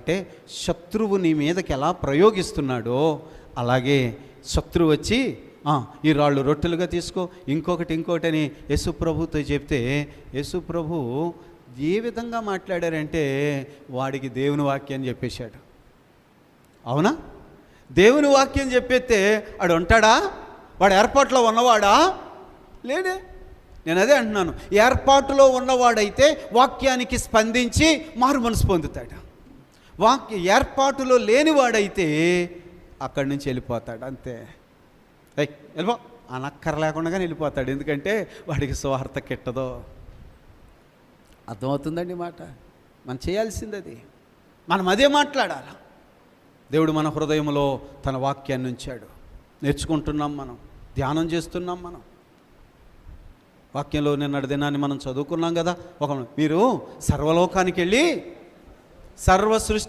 అంటే శత్రువు నీ మీదకి ఎలా ప్రయోగిస్తున్నాడో అలాగే శత్రువు వచ్చి ఈ రాళ్ళు రొట్టెలుగా తీసుకో, ఇంకొకటి అని యేసుప్రభుతో చెప్తే యేసుప్రభు ఏ విధంగా మాట్లాడారంటే వాడికి దేవుని వాక్యాన్ని చెప్పేశాడు. అవునా? దేవుని వాక్యం చెప్పేస్తే వాడు ఉంటాడా? వాడు ఏర్పాట్లో ఉన్నవాడా? లేడే. నేను అదే అంటున్నాను, ఏర్పాటులో ఉన్నవాడైతే వాక్యానికి స్పందించి మారు మనసు పొందుతాడు. ఏర్పాటులో లేనివాడైతే అక్కడి నుంచి వెళ్ళిపోతాడు. అంతే, వెళ్ళిపో అనక్కర లేకుండా వెళ్ళిపోతాడు. ఎందుకంటే వాడికి సువార్త కిట్టదో. అర్థమవుతుందండి మాట? మనం చేయాల్సింది అది. మనం అదే మాట్లాడాలి. దేవుడు మన హృదయంలో తన వాక్యాన్ని ఉంచాడు. నేర్చుకుంటున్నాం, మనం ధ్యానం చేస్తున్నాం. మనం వాక్యంలో నిన్నటి దినాన్ని మనం చదువుకున్నాం కదా. మీరు సర్వలోకానికి వెళ్ళి సర్వ సృష్టి